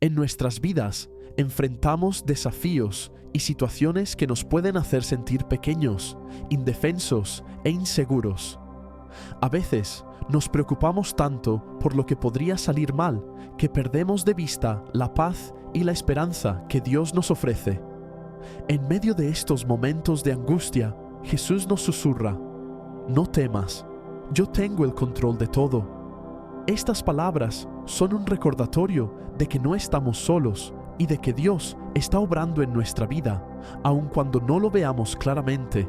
En nuestras vidas enfrentamos desafíos y situaciones que nos pueden hacer sentir pequeños, indefensos e inseguros. A veces nos preocupamos tanto por lo que podría salir mal que perdemos de vista la paz y la esperanza que Dios nos ofrece. En medio de estos momentos de angustia, Jesús nos susurra: "No temas, yo tengo el control de todo". Estas palabras son un recordatorio de que no estamos solos y de que Dios está obrando en nuestra vida, aun cuando no lo veamos claramente.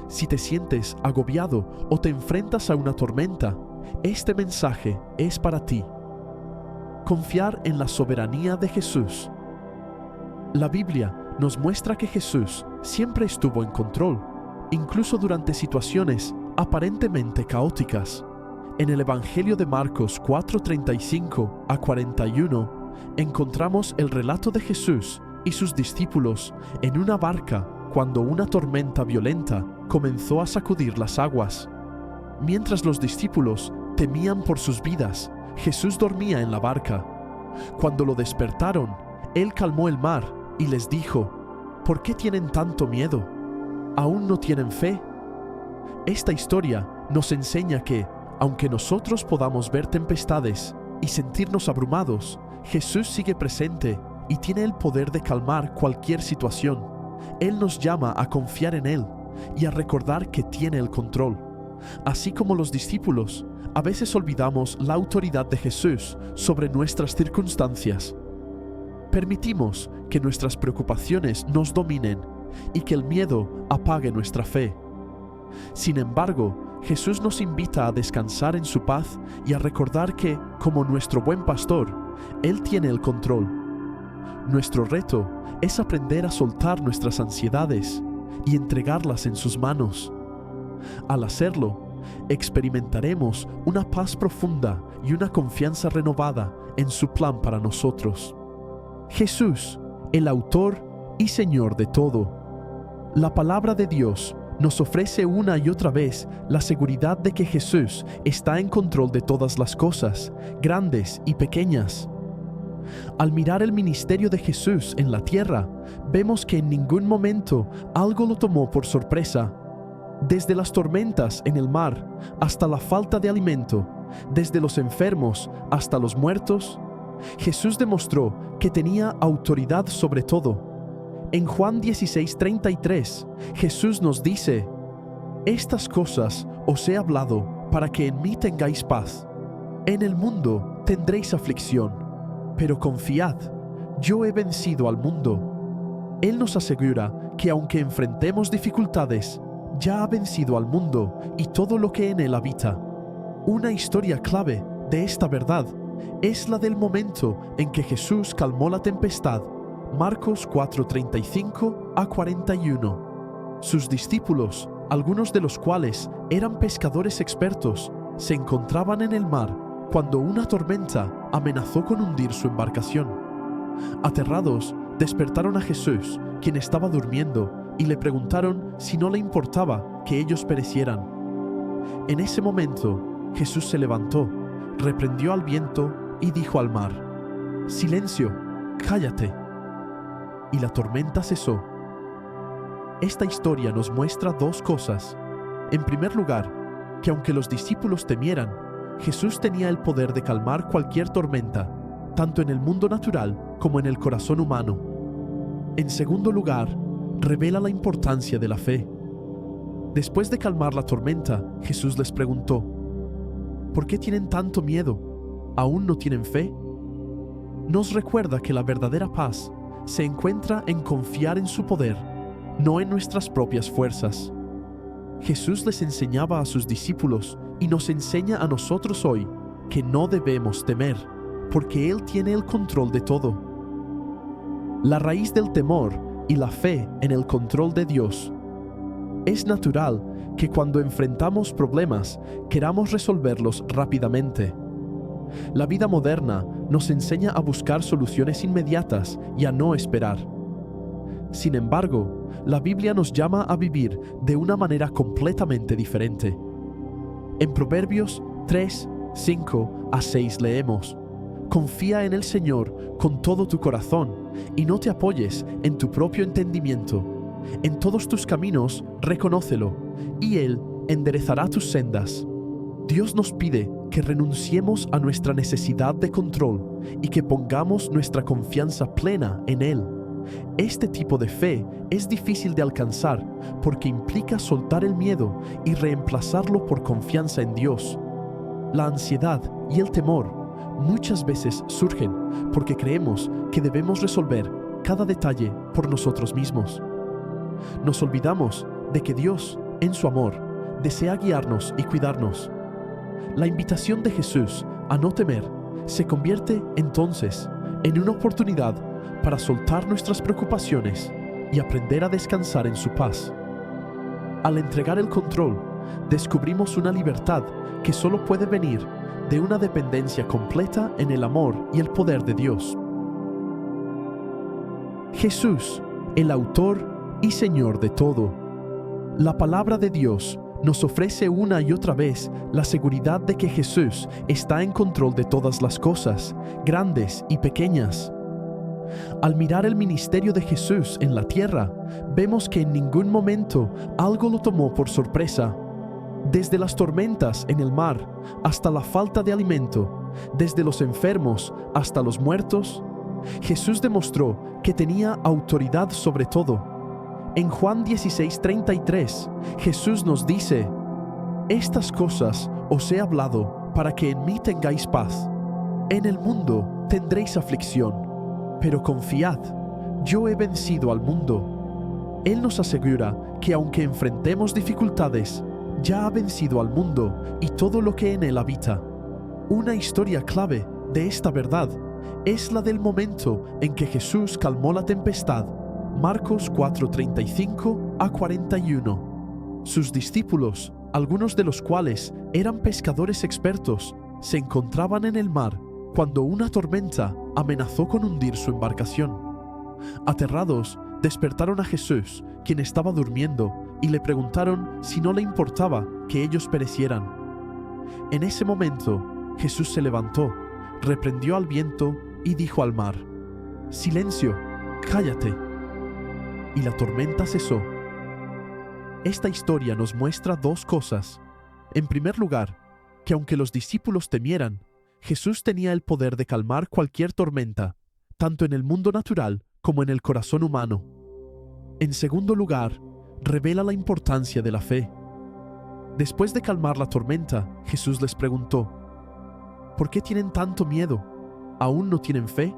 Si te sientes agobiado o te enfrentas a una tormenta, este mensaje es para ti. Confiar en la soberanía de Jesús. La Biblia nos muestra que Jesús siempre estuvo en control, incluso durante situaciones aparentemente caóticas. En el Evangelio de Marcos 4:35 a 41 encontramos el relato de Jesús y sus discípulos en una barca cuando una tormenta violenta comenzó a sacudir las aguas. Mientras los discípulos temían por sus vidas, Jesús dormía en la barca. Cuando lo despertaron, Él calmó el mar y les dijo: ¿Por qué tienen tanto miedo? ¿Aún no tienen fe? Esta historia nos enseña que, aunque nosotros podamos ver tempestades y sentirnos abrumados, Jesús sigue presente y tiene el poder de calmar cualquier situación. Él nos llama a confiar en Él y a recordar que tiene el control. Así como los discípulos, a veces olvidamos la autoridad de Jesús sobre nuestras circunstancias. Permitimos que nuestras preocupaciones nos dominen y que el miedo apague nuestra fe. Sin embargo, Jesús nos invita a descansar en su paz y a recordar que, como nuestro buen pastor, Él tiene el control. Nuestro reto es aprender a soltar nuestras ansiedades y entregarlas en sus manos. Al hacerlo, experimentaremos una paz profunda y una confianza renovada en su plan para nosotros. Jesús, el autor y Señor de todo. La palabra de Dios nos ofrece una y otra vez la seguridad de que Jesús está en control de todas las cosas, grandes y pequeñas. Al mirar el ministerio de Jesús en la tierra, vemos que en ningún momento algo lo tomó por sorpresa. Desde las tormentas en el mar hasta la falta de alimento, desde los enfermos hasta los muertos, Jesús demostró que tenía autoridad sobre todo. En Juan 16:33, Jesús nos dice: "Estas cosas os he hablado para que en mí tengáis paz. En el mundo tendréis aflicción, pero confiad, yo he vencido al mundo". Él nos asegura que aunque enfrentemos dificultades, ya ha vencido al mundo y todo lo que en él habita. Una historia clave de esta verdad es la del momento en que Jesús calmó la tempestad. Marcos 4:35 a 41. Sus discípulos, algunos de los cuales eran pescadores expertos, se encontraban en el mar cuando una tormenta amenazó con hundir su embarcación. Aterrados, despertaron a Jesús, quien estaba durmiendo, y le preguntaron si no le importaba que ellos perecieran. En ese momento, Jesús se levantó, reprendió al viento y dijo al mar: "Silencio, cállate". Y la tormenta cesó. Esta historia nos muestra dos cosas. En primer lugar, que aunque los discípulos temieran, Jesús tenía el poder de calmar cualquier tormenta, tanto en el mundo natural como en el corazón humano. En segundo lugar, revela la importancia de la fe. Después de calmar la tormenta, Jesús les preguntó: ¿por qué tienen tanto miedo? ¿Aún no tienen fe? Nos recuerda que la verdadera paz se encuentra en confiar en su poder, no en nuestras propias fuerzas. Jesús les enseñaba a sus discípulos y nos enseña a nosotros hoy que no debemos temer, porque Él tiene el control de todo. La raíz del temor y la fe en el control de Dios. Es natural que cuando enfrentamos problemas queramos resolverlos rápidamente. La vida moderna nos enseña a buscar soluciones inmediatas y a no esperar. Sin embargo, la Biblia nos llama a vivir de una manera completamente diferente. En Proverbios 3, 5 a 6 leemos: Confía en el Señor con todo tu corazón y no te apoyes en tu propio entendimiento. En todos tus caminos reconócelo, y Él enderezará tus sendas. Dios nos pide que renunciemos a nuestra necesidad de control y que pongamos nuestra confianza plena en Él. Este tipo de fe es difícil de alcanzar porque implica soltar el miedo y reemplazarlo por confianza en Dios. La ansiedad y el temor muchas veces surgen porque creemos que debemos resolver cada detalle por nosotros mismos. Nos olvidamos de que Dios, en su amor, desea guiarnos y cuidarnos. La invitación de Jesús a no temer se convierte entonces en una oportunidad para soltar nuestras preocupaciones y aprender a descansar en su paz. Al entregar el control, descubrimos una libertad que solo puede venir de una dependencia completa en el amor y el poder de Dios. Jesús, el autor y Señor de todo. La palabra de Dios nos ofrece una y otra vez la seguridad de que Jesús está en control de todas las cosas, grandes y pequeñas. Al mirar el ministerio de Jesús en la tierra, vemos que en ningún momento algo lo tomó por sorpresa. Desde las tormentas en el mar hasta la falta de alimento, desde los enfermos hasta los muertos, Jesús demostró que tenía autoridad sobre todo. En Juan 16:33, Jesús nos dice: «Estas cosas os he hablado para que en mí tengáis paz. En el mundo tendréis aflicción, pero confiad, yo he vencido al mundo». Él nos asegura que aunque enfrentemos dificultades, ya ha vencido al mundo y todo lo que en él habita. Una historia clave de esta verdad es la del momento en que Jesús calmó la tempestad. Marcos 4:35 a 41. Sus discípulos, algunos de los cuales eran pescadores expertos, se encontraban en el mar cuando una tormenta amenazó con hundir su embarcación. Aterrados, despertaron a Jesús, quien estaba durmiendo, y le preguntaron si no le importaba que ellos perecieran. En ese momento, Jesús se levantó, reprendió al viento y dijo al mar: «Silencio, cállate». Y la tormenta cesó. Esta historia nos muestra dos cosas. En primer lugar, que aunque los discípulos temieran, Jesús tenía el poder de calmar cualquier tormenta, tanto en el mundo natural como en el corazón humano. En segundo lugar, revela la importancia de la fe. Después de calmar la tormenta, Jesús les preguntó: ¿por qué tienen tanto miedo? ¿Aún no tienen fe?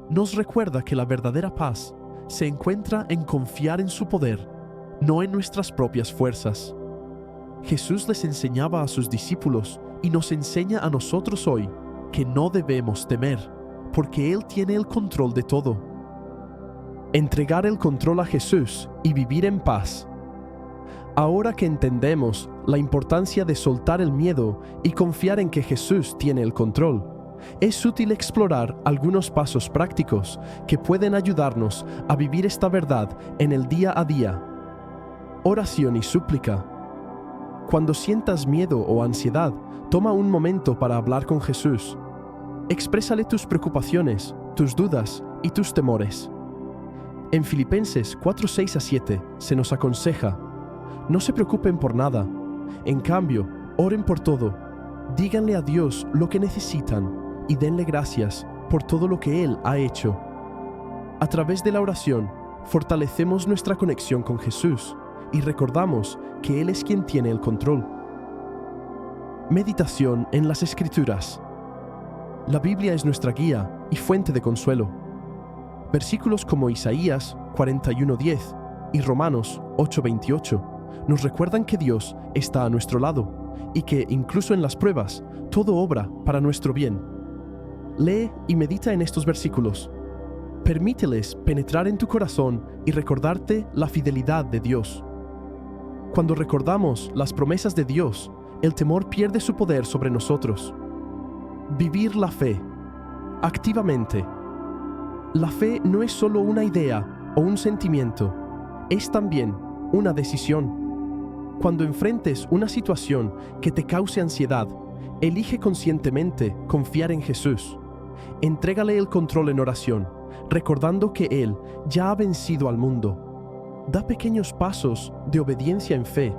Nos recuerda que la verdadera paz se encuentra en confiar en su poder, no en nuestras propias fuerzas. Jesús les enseñaba a sus discípulos y nos enseña a nosotros hoy que no debemos temer, porque Él tiene el control de todo. Entregar el control a Jesús y vivir en paz. Ahora que entendemos la importancia de soltar el miedo y confiar en que Jesús tiene el control, es útil explorar algunos pasos prácticos que pueden ayudarnos a vivir esta verdad en el día a día. Oración y súplica. Cuando sientas miedo o ansiedad, toma un momento para hablar con Jesús. Exprésale tus preocupaciones, tus dudas y tus temores. En Filipenses 4:6-7 se nos aconseja: no se preocupen por nada, en cambio, oren por todo, díganle a Dios lo que necesitan y denle gracias por todo lo que Él ha hecho. A través de la oración, fortalecemos nuestra conexión con Jesús y recordamos que Él es quien tiene el control. Meditación en las Escrituras. La Biblia es nuestra guía y fuente de consuelo. Versículos como Isaías 41:10 y Romanos 8:28 nos recuerdan que Dios está a nuestro lado y que, incluso en las pruebas, todo obra para nuestro bien. Lee y medita en estos versículos. Permíteles penetrar en tu corazón y recordarte la fidelidad de Dios. Cuando recordamos las promesas de Dios, el temor pierde su poder sobre nosotros. Vivir la fe. Activamente. La fe no es solo una idea o un sentimiento, es también una decisión. Cuando enfrentes una situación que te cause ansiedad, Elige conscientemente confiar en Jesús. Entrégale el control en oración, recordando que Él ya ha vencido al mundo. Da pequeños pasos de obediencia en fe,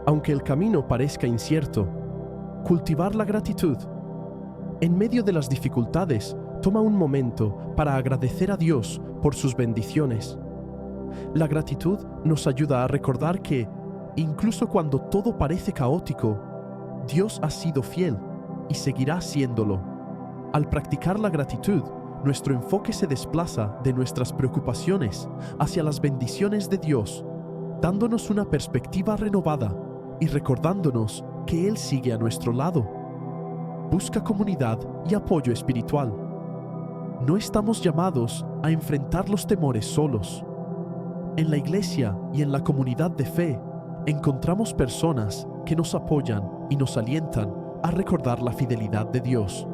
aunque el camino parezca incierto. Cultivar la gratitud. En medio de las dificultades, toma un momento para agradecer a Dios por sus bendiciones. La gratitud nos ayuda a recordar que, incluso cuando todo parece caótico, Dios ha sido fiel y seguirá siéndolo. Al practicar la gratitud, nuestro enfoque se desplaza de nuestras preocupaciones hacia las bendiciones de Dios, dándonos una perspectiva renovada y recordándonos que Él sigue a nuestro lado. Busca comunidad y apoyo espiritual. No estamos llamados a enfrentar los temores solos. En la iglesia y en la comunidad de fe, encontramos personas que nos apoyan y nos alientan a recordar la fidelidad de Dios.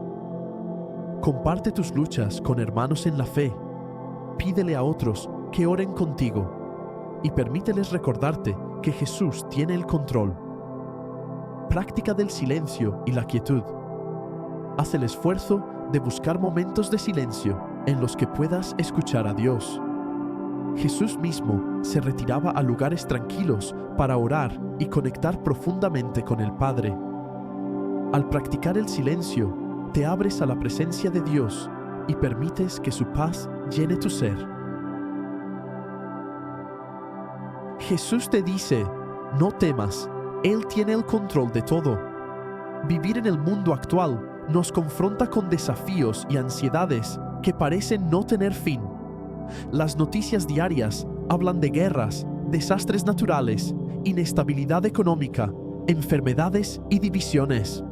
Comparte tus luchas con hermanos en la fe. Pídele a otros que oren contigo y permíteles recordarte que Jesús tiene el control. Práctica del silencio y la quietud. Haz el esfuerzo de buscar momentos de silencio en los que puedas escuchar a Dios. Jesús mismo se retiraba a lugares tranquilos para orar y conectar profundamente con el Padre. Al practicar el silencio, te abres a la presencia de Dios y permites que su paz llene tu ser. Jesús te dice, no temas, Él tiene el control de todo. Vivir en el mundo actual nos confronta con desafíos y ansiedades que parecen no tener fin. Las noticias diarias hablan de guerras, desastres naturales, inestabilidad económica, enfermedades y divisiones.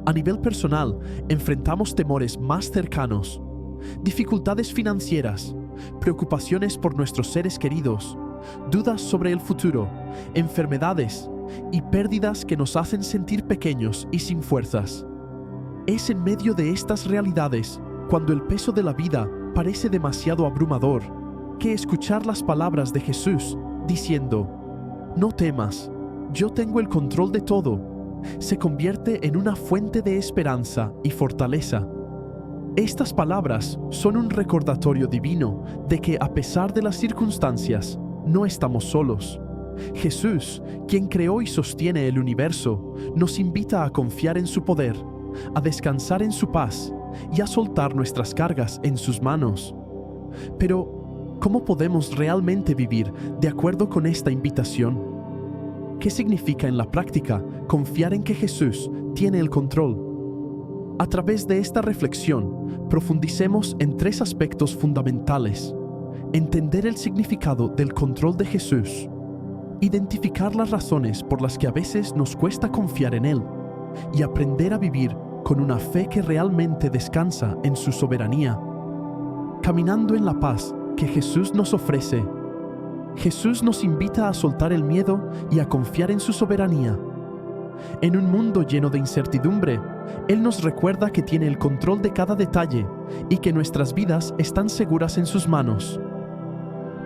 A nivel personal, enfrentamos temores más cercanos, dificultades financieras, preocupaciones por nuestros seres queridos, dudas sobre el futuro, enfermedades y pérdidas que nos hacen sentir pequeños y sin fuerzas. Es en medio de estas realidades, cuando el peso de la vida parece demasiado abrumador, que escuchar las palabras de Jesús diciendo, no temas, yo tengo el control de todo, se convierte en una fuente de esperanza y fortaleza. Estas palabras son un recordatorio divino de que a pesar de las circunstancias, no estamos solos. Jesús, quien creó y sostiene el universo, nos invita a confiar en su poder, a descansar en su paz y a soltar nuestras cargas en sus manos. Pero, ¿cómo podemos realmente vivir de acuerdo con esta invitación? ¿Qué significa en la práctica confiar en que Jesús tiene el control? A través de esta reflexión, profundicemos en 3 aspectos fundamentales: entender el significado del control de Jesús, identificar las razones por las que a veces nos cuesta confiar en Él, y aprender a vivir con una fe que realmente descansa en su soberanía. Caminando en la paz que Jesús nos ofrece, Jesús nos invita a soltar el miedo y a confiar en su soberanía. En un mundo lleno de incertidumbre, Él nos recuerda que tiene el control de cada detalle y que nuestras vidas están seguras en sus manos.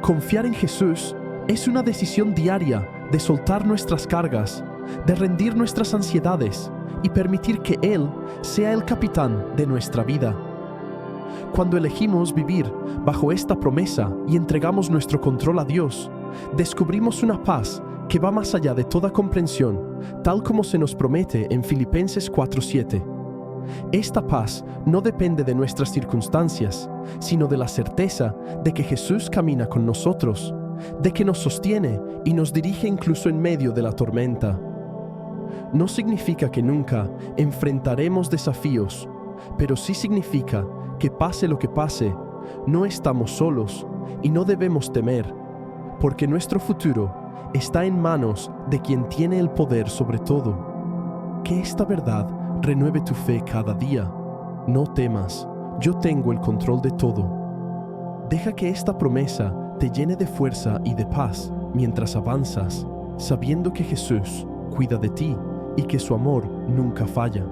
Confiar en Jesús es una decisión diaria de soltar nuestras cargas, de rendir nuestras ansiedades y permitir que Él sea el capitán de nuestra vida. Cuando elegimos vivir bajo esta promesa y entregamos nuestro control a Dios, descubrimos una paz que va más allá de toda comprensión, tal como se nos promete en Filipenses 4:7. Esta paz no depende de nuestras circunstancias, sino de la certeza de que Jesús camina con nosotros, de que nos sostiene y nos dirige incluso en medio de la tormenta. No significa que nunca enfrentaremos desafíos, pero sí significa que pase lo que pase, no estamos solos y no debemos temer, porque nuestro futuro está en manos de quien tiene el poder sobre todo. Que esta verdad renueve tu fe cada día. No temas, yo tengo el control de todo. Deja que esta promesa te llene de fuerza y de paz mientras avanzas, sabiendo que Jesús cuida de ti y que su amor nunca falla.